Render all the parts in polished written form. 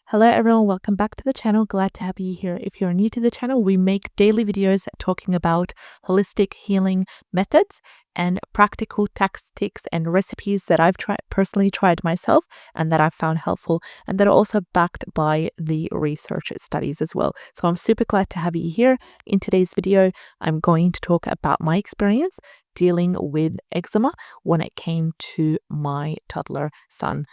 Hello everyone, welcome back to the channel. Glad to have you here. If you're new to the channel, we make daily videos talking about holistic healing methods and practical tactics and recipes that I've personally tried myself and that I've found helpful, and that are also backed by the research studies as well. So I'm super glad to have you here. In today's video, I'm going to talk about my experience dealing with eczema when it came to my toddler son.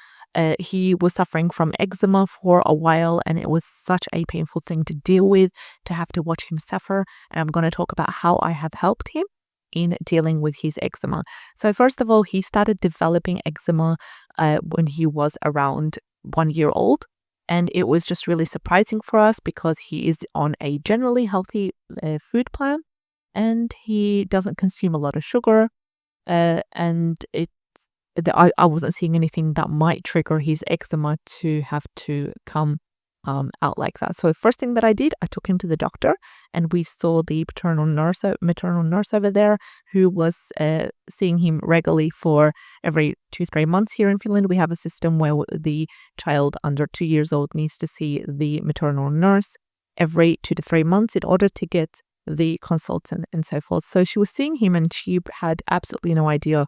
He was suffering from eczema for a while, and it was such a painful thing to deal with, to have to watch him suffer. And I'm going to talk about how I have helped him in dealing with his eczema. So first of all, he started developing eczema when he was around 1 year old. And it was just really surprising for us because he is on a generally healthy food plan, and he doesn't consume a lot of sugar, and I wasn't seeing anything that might trigger his eczema to have to come out like that. So the first thing that I did, I took him to the doctor, and we saw the maternal nurse over there who was seeing him regularly for every 2-3 months. Here in Finland, we have a system where the child under 2 years old needs to see the maternal nurse every 2 to 3 months in order to get the consultant and so forth. So she was seeing him, and she had absolutely no idea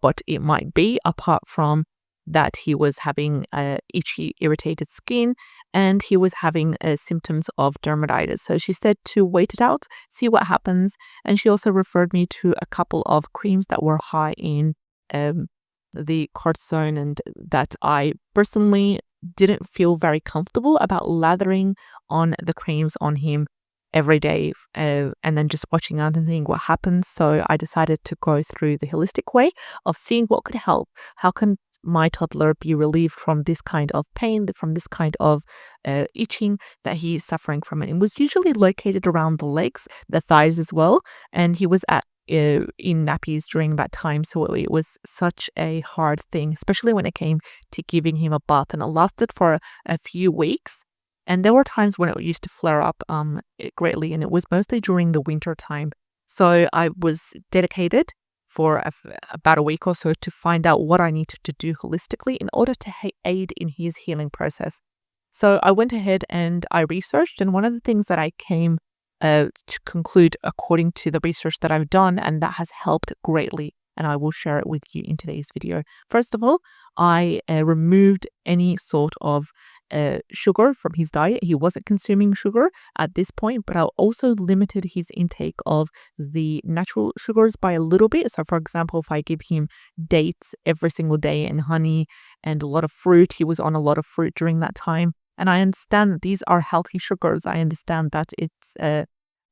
what it might be, apart from that he was having itchy, irritated skin, and he was having symptoms of dermatitis. So she said to wait it out, see what happens. And she also referred me to a couple of creams that were high in the cortisone, and that I personally didn't feel very comfortable about lathering on the creams on him every day, and then just watching out and seeing what happens. So I decided to go through the holistic way of seeing what could help. How can my toddler be relieved from this kind of pain, from this kind of itching that he is suffering from? And it was usually located around the legs, the thighs as well, and he was in nappies during that time, so it was such a hard thing, especially when it came to giving him a bath, and it lasted for a few weeks. And there were times when it used to flare up greatly, and it was mostly during the winter time. So I was dedicated for about a week or so to find out what I needed to do holistically in order to aid in his healing process. So I went ahead and I researched, and one of the things that I came to conclude according to the research that I've done, and that has helped greatly, and I will share it with you in today's video. First of all, I removed any sort of sugar from his diet. He wasn't consuming sugar at this point, but I also limited his intake of the natural sugars by a little bit. So for example, if I give him dates every single day and honey and a lot of fruit, he was on a lot of fruit during that time. And I understand that these are healthy sugars. I understand that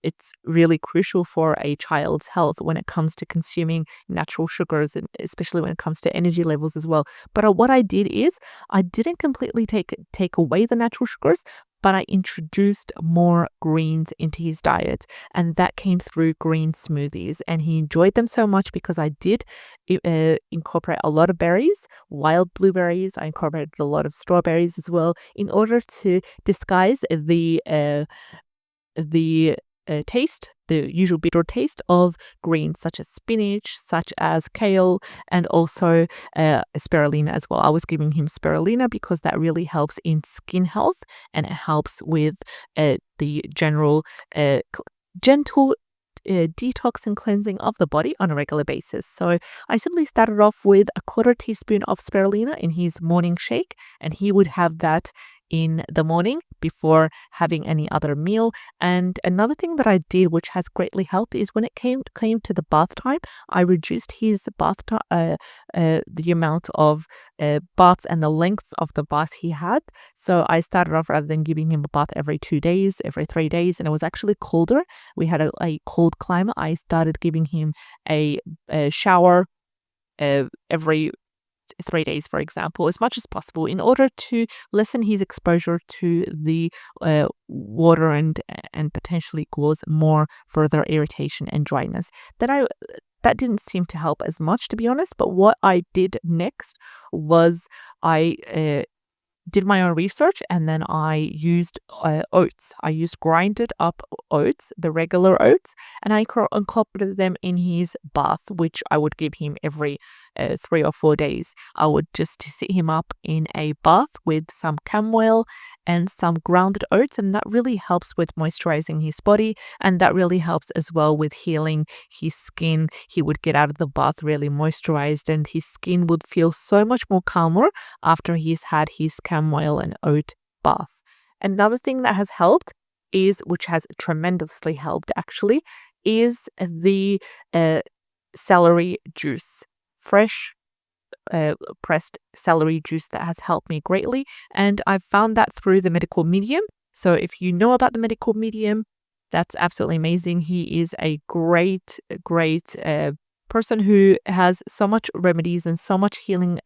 it's really crucial for a child's health when it comes to consuming natural sugars, and especially when it comes to energy levels as well. But what I did is I didn't completely take away the natural sugars, but I introduced more greens into his diet, and that came through green smoothies, and he enjoyed them so much because I did incorporate a lot of berries, wild blueberries. I incorporated a lot of strawberries as well, in order to disguise the taste, the usual bitter taste of greens such as spinach, such as kale, and also spirulina as well. I was giving him spirulina because that really helps in skin health, and it helps with the general gentle detox and cleansing of the body on a regular basis. So I simply started off with a 1/4 teaspoon of spirulina in his morning shake, and he would have that in the morning before having any other meal. And another thing that I did, which has greatly helped, is when it came to the bath time, I reduced his bath the amount of baths and the length of the bath he had. So I started off, rather than giving him a bath every 2 days, every 3 days, and it was actually colder. We had a cold climate. I started giving him a shower every 3 days, for example, as much as possible, in order to lessen his exposure to the water and potentially cause more further irritation and dryness. That didn't seem to help as much, to be honest. But what I did next was I did my own research, and then I used oats. I used grinded up oats, the regular oats, and I incorporated them in his bath, which I would give him every 3 or 4 days. I would just sit him up in a bath with some chamomile and some grounded oats, and that really helps with moisturizing his body, and that really helps as well with healing his skin. He would get out of the bath really moisturized, and his skin would feel so much more calmer after he's had his chamomile and oat bath. Another thing that has helped is, which has tremendously helped actually, is the celery juice. Fresh pressed celery juice that has helped me greatly, and I've found that through the medical medium. So if you know about the medical medium, that's absolutely amazing. He is a great person who has so much remedies and so much healing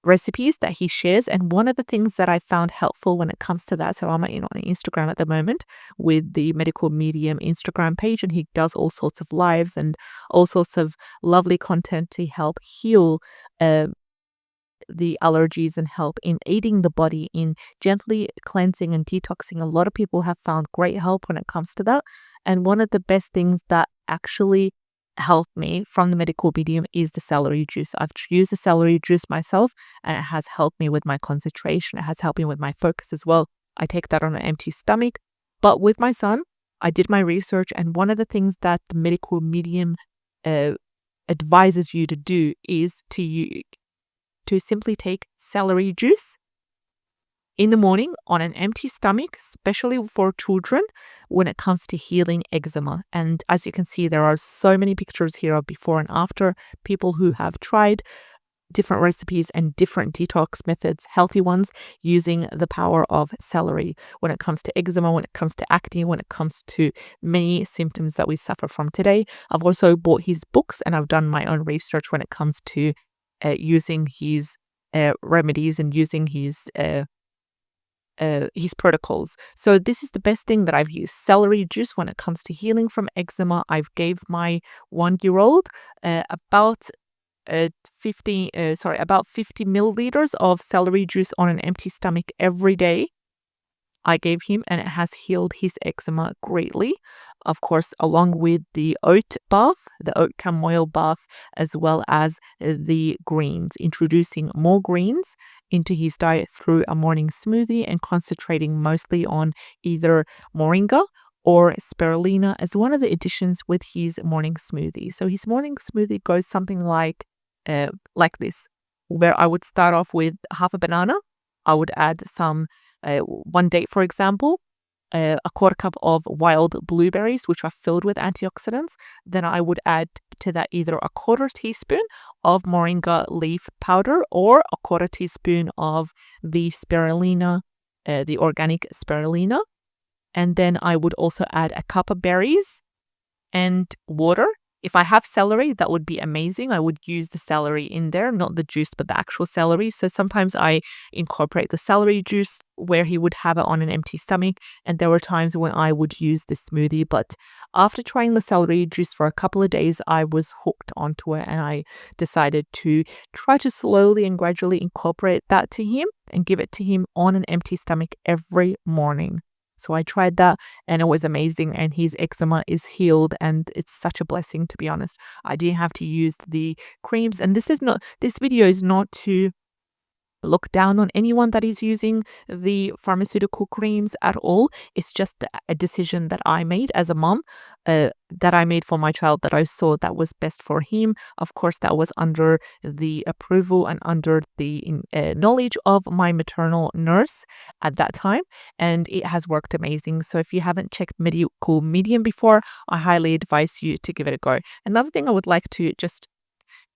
recipes that he shares. And one of the things that I found helpful when it comes to that, so I'm on Instagram at the moment with the medical medium Instagram page, and he does all sorts of lives and all sorts of lovely content to help heal the allergies and help in aiding the body in gently cleansing and detoxing. A lot of people have found great help when it comes to that. And one of the best things that actually helped me from the medical medium is the celery juice. I've used the celery juice myself, and it has helped me with my concentration. It has helped me with my focus as well. I take that on an empty stomach. But with my son, I did my research, and one of the things that the medical medium advises you to do is to simply take celery juice in the morning on an empty stomach, especially for children when it comes to healing eczema. And as you can see, there are so many pictures here of before and after, people who have tried different recipes and different detox methods, healthy ones, using the power of celery when it comes to eczema, when it comes to acne, when it comes to many symptoms that we suffer from today. I've also bought his books, and I've done my own research when it comes to using his remedies and using his protocols. So this is the best thing that I've used. Celery juice when it comes to healing from eczema. I've gave my 1-year-old about 50 milliliters of celery juice on an empty stomach every day. I gave him, and it has healed his eczema greatly. Of course, along with the oat bath, the oat chamomile bath, as well as the greens, introducing more greens into his diet through a morning smoothie and concentrating mostly on either moringa or spirulina as one of the additions with his morning smoothie. So his morning smoothie goes something like this, where I would start off with half a banana. I would add some 1 date, for example, a 1/4 cup of wild blueberries, which are filled with antioxidants. Then I would add to that either a 1/4 teaspoon of moringa leaf powder or a 1/4 teaspoon of the spirulina, the organic spirulina. And then I would also add a cup of berries and water. If I have celery, that would be amazing. I would use the celery in there, not the juice, but the actual celery. So sometimes I incorporate the celery juice where he would have it on an empty stomach. And there were times when I would use the smoothie. But after trying the celery juice for a couple of days, I was hooked onto it, and I decided to try to slowly and gradually incorporate that to him and give it to him on an empty stomach every morning. So I tried that, and it was amazing, and his eczema is healed, and it's such a blessing, to be honest. I didn't have to use the creams, and this video is not to look down on anyone that is using the pharmaceutical creams at all. It's just a decision that I made as a mom, that I made for my child, that I saw that was best for him. Of course, that was under the approval and under the knowledge of my maternal nurse at that time, and it has worked amazing. So if you haven't checked medical medium before, I highly advise you to give it a go. Another thing I would like to just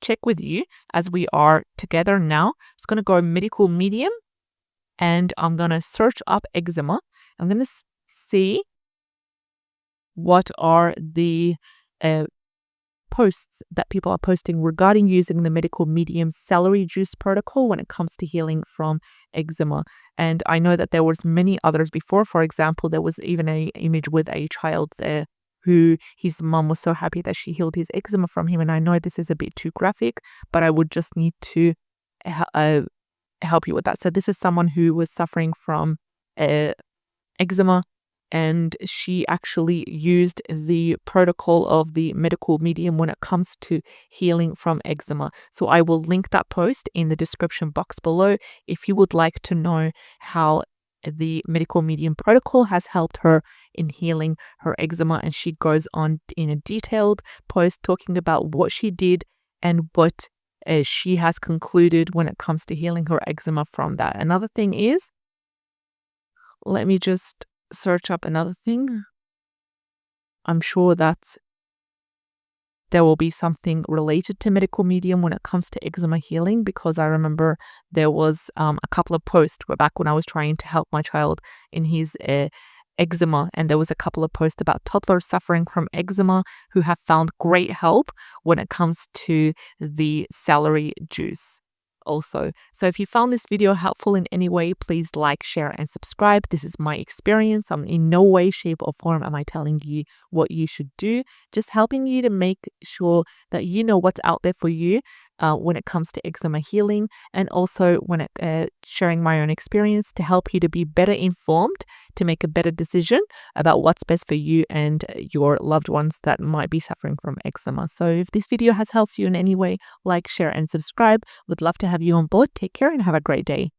check with you as we are together now. I'm just going to go medical medium, and I'm going to search up eczema. I'm going to see what are the posts that people are posting regarding using the medical medium celery juice protocol when it comes to healing from eczema. And I know that there was many others before. For example, there was even an image with a child who his mom was so happy that she healed his eczema from him. And I know this is a bit too graphic, but I would just need to help you with that. So this is someone who was suffering from eczema, and she actually used the protocol of the medical medium when it comes to healing from eczema. So I will link that post in the description box below if you would like to know how the medical medium protocol has helped her in healing her eczema. And she goes on in a detailed post talking about what she did and what she has concluded when it comes to healing her eczema from that. Another thing is, let me just search up another thing. I'm sure that there will be something related to medical medium when it comes to eczema healing, because I remember there was a couple of posts back when I was trying to help my child in his eczema, and there was a couple of posts about toddlers suffering from eczema who have found great help when it comes to the celery juice also. So if you found this video helpful in any way, please like, share, and subscribe. This is my experience. I'm in no way, shape, or form am I telling you what you should do. Just helping you to make sure that you know what's out there for you when it comes to eczema healing, and also when sharing my own experience to help you to be better informed, to make a better decision about what's best for you and your loved ones that might be suffering from eczema. So if this video has helped you in any way, like, share, and subscribe. Would love to have you on board. Take care and have a great day.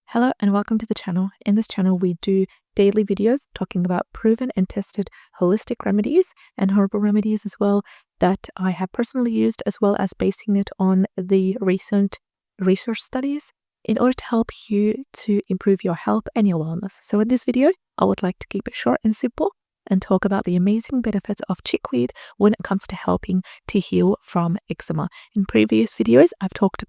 Hello and welcome to the channel. In this channel, we do daily videos talking about proven and tested holistic remedies and herbal remedies as well that I have personally used, as well as basing it on the recent research studies in order to help you to improve your health and your wellness. So in this video, I would like to keep it short and simple and talk about the amazing benefits of chickweed when it comes to helping to heal from eczema. In previous videos, I've talked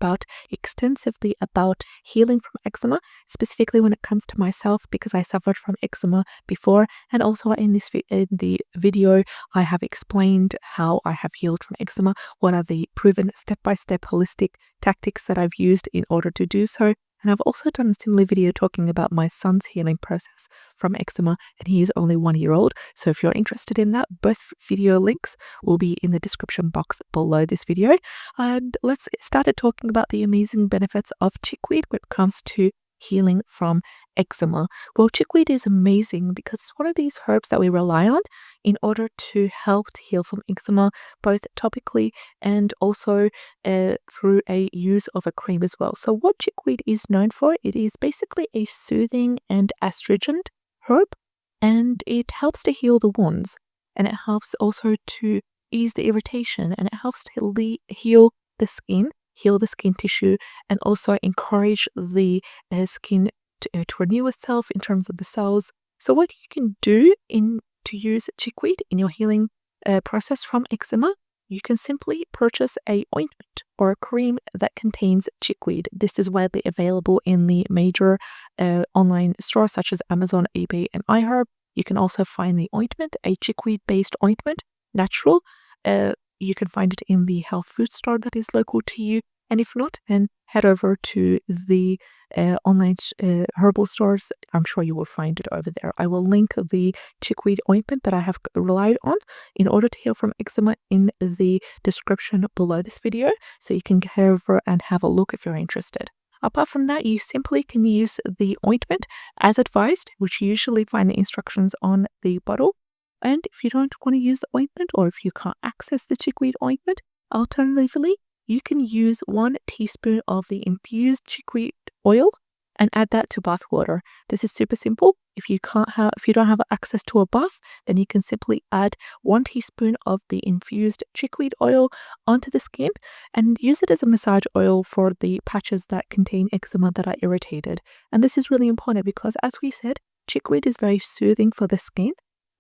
extensively about healing from eczema, specifically when it comes to myself, because I suffered from eczema before, and also in the video, I have explained how I have healed from eczema, what are the proven step-by-step holistic tactics that I've used in order to do so. And I've also done a similar video talking about my son's healing process from eczema, and he is only 1 year old. So if you're interested in that, both video links will be in the description box below this video. And let's get started talking about the amazing benefits of chickweed when it comes to healing from eczema. Well, chickweed is amazing because it's one of these herbs that we rely on in order to help to heal from eczema, both topically and also through a use of a cream as well. So what chickweed is known for, it is basically a soothing and astringent herb, and it helps to heal the wounds, and it helps also to ease the irritation, and it helps to heal the skin, heal the skin tissue, and also encourage the skin to renew itself in terms of the cells. So what you can do to use chickweed in your healing process from eczema, you can simply purchase a ointment or a cream that contains chickweed. This is widely available in the major online stores such as Amazon, eBay, and iHerb. You can also find the ointment, a chickweed-based ointment, natural. You can find it in the health food store that is local to you. And if not, then head over to the online herbal stores. I'm sure you will find it over there. I will link the chickweed ointment that I have relied on in order to heal from eczema in the description below this video, so you can head over and have a look if you're interested. Apart from that, you simply can use the ointment as advised, which you usually find the instructions on the bottle. And if you don't want to use the ointment, or if you can't access the chickweed ointment, alternatively, you can use 1 teaspoon of the infused chickweed oil and add that to bath water. This is super simple. If you don't have access to a bath, then you can simply add 1 teaspoon of the infused chickweed oil onto the skin and use it as a massage oil for the patches that contain eczema that are irritated. And this is really important because, as we said, chickweed is very soothing for the skin.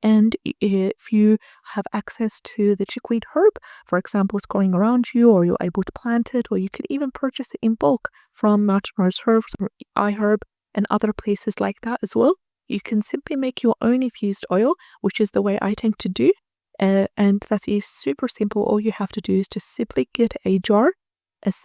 And if you have access to the chickweed herb, for example, it's growing around you, or you're able to plant it, or you could even purchase it in bulk from Mountain Rose Herbs or iHerb and other places like that as well, you can simply make your own infused oil, which is the way I tend to do. And that is super simple. All you have to do is to simply get a jar,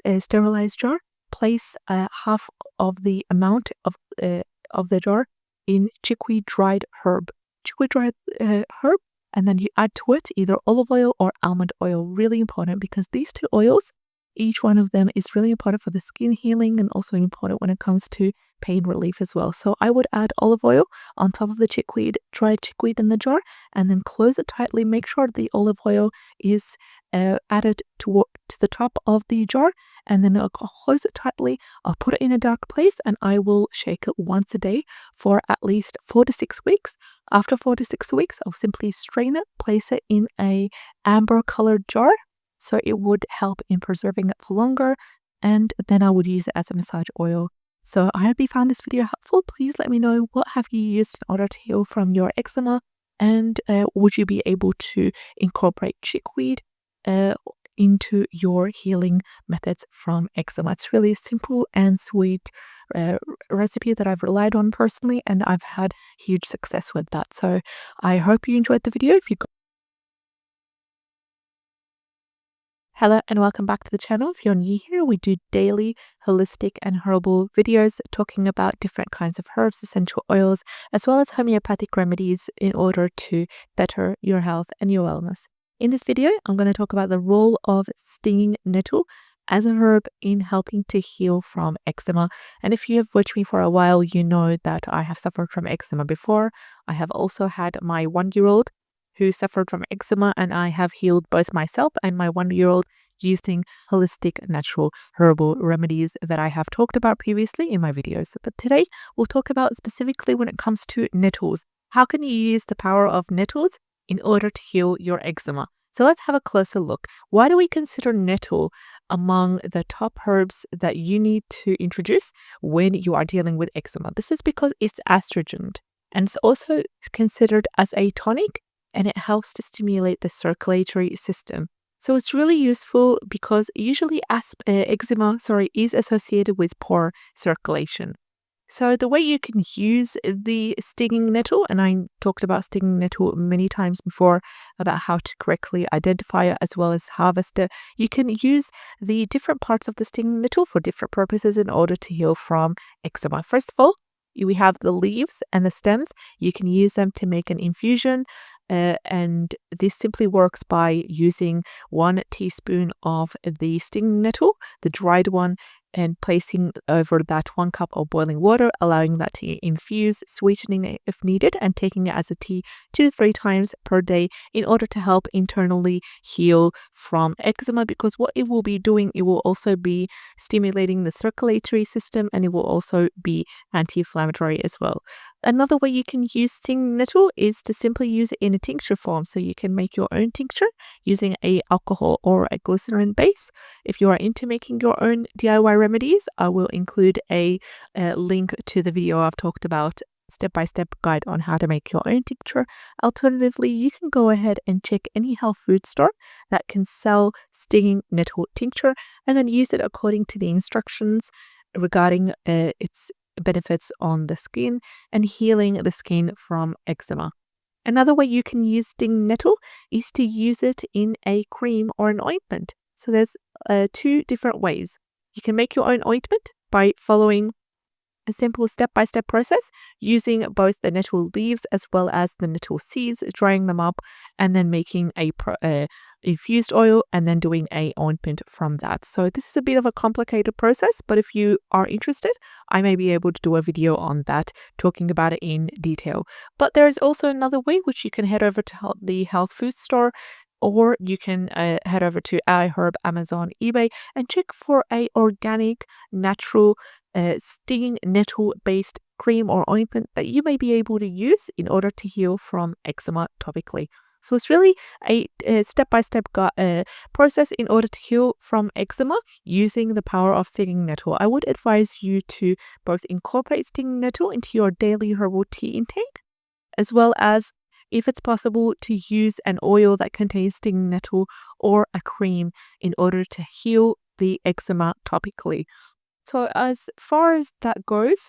a sterilized jar, place half of the amount of the jar in chickweed dried herb. Chickweed dried herb and then you add to it either olive oil or almond oil. Really important, because these two oils, each one of them is really important for the skin healing and also important when it comes to pain relief as well. So I would add olive oil on top of the chickweed, dried chickweed in the jar, and then close it tightly. Make sure the olive oil is added to the top of the jar, and then I'll close it tightly. I'll put it in a dark place, and I will shake it once a day for at least 4 to 6 weeks. After 4 to 6 weeks, I'll simply strain it, place it in a amber colored jar, so it would help in preserving it for longer, and then I would use it as a massage oil. So I hope you found this video helpful. Please let me know, what have you used in order to heal from your eczema, and would you be able to incorporate chickweed into your healing methods from eczema? It's really a simple and sweet recipe that I've relied on personally, and I've had huge success with that. So I hope you enjoyed the video. Hello and welcome back to the channel. If you're new here, we do daily holistic and herbal videos talking about different kinds of herbs, essential oils, as well as homeopathic remedies in order to better your health and your wellness. In this video, I'm going to talk about the role of stinging nettle as a herb in helping to heal from eczema. And if you have watched me for a while, you know that I have suffered from eczema before. I have also had my 1-year-old who suffered from eczema, and I have healed both myself and my 1-year-old using holistic natural herbal remedies that I have talked about previously in my videos. But today we'll talk about specifically when it comes to nettles. How can you use the power of nettles in order to heal your eczema? So let's have a closer look. Why do we consider nettle among the top herbs that you need to introduce when you are dealing with eczema? This is because it's astringent, and it's also considered as a tonic, and it helps to stimulate the circulatory system. So it's really useful because usually eczema is associated with poor circulation. So the way you can use the stinging nettle, and I talked about stinging nettle many times before about how to correctly identify it as well as harvest it, you can use the different parts of the stinging nettle for different purposes in order to heal from eczema. First of all, we have the leaves and the stems. You can use them to make an infusion, and this simply works by using 1 teaspoon of the stinging nettle, the dried one, and placing over that 1 cup of boiling water, allowing that to infuse, sweetening it if needed, and taking it as a tea 2 to 3 times per day in order to help internally heal from eczema. Because what it will be doing, it will also be stimulating the circulatory system, and it will also be anti-inflammatory as well. Another way you can use stinging nettle is to simply use it in a tincture form. So you can make your own tincture using a alcohol or a glycerin base. If you are into making your own DIY remedies, I will include a link to the video I've talked about, step-by-step guide on how to make your own tincture. Alternatively, you can go ahead and check any health food store that can sell stinging nettle tincture, and then use it according to the instructions regarding its benefits on the skin and healing the skin from eczema. Another way you can use stinging nettle is to use it in a cream or an ointment. So there's 2 different ways. You can make your own ointment by following a simple step-by-step process using both the nettle leaves as well as the nettle seeds, drying them up, and then making a infused oil, and then doing a ointment from that. So this is a bit of a complicated process, but if you are interested, I may be able to do a video on that, talking about it in detail. But there is also another way, which you can head over to the health food store, or you can head over to iHerb, Amazon, eBay, and check for a organic, natural, stinging nettle-based cream or ointment that you may be able to use in order to heal from eczema topically. So it's really a step-by-step process in order to heal from eczema using the power of stinging nettle. I would advise you to both incorporate stinging nettle into your daily herbal tea intake, as well as, if it's possible, to use an oil that contains stinging nettle or a cream in order to heal the eczema topically. So as far as that goes,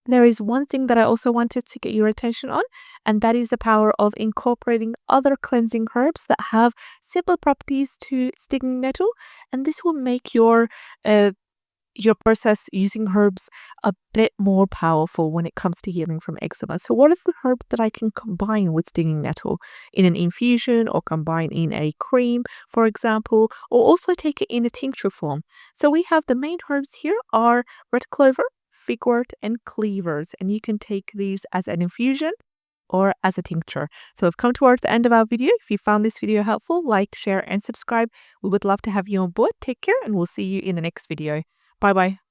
there is one thing that I also wanted to get your attention on, and that is the power of incorporating other cleansing herbs that have similar properties to stinging nettle, and this will make your your process using herbs a bit more powerful when it comes to healing from eczema. So what are the herbs that I can combine with stinging nettle in an infusion or combine in a cream, for example, or also take it in a tincture form? So we have the main herbs here are red clover, figwort, and cleavers, and you can take these as an infusion or as a tincture. So we've come towards the end of our video. If you found this video helpful, like, share, and subscribe. We would love to have you on board. Take care, and we'll see you in the next video. Bye bye.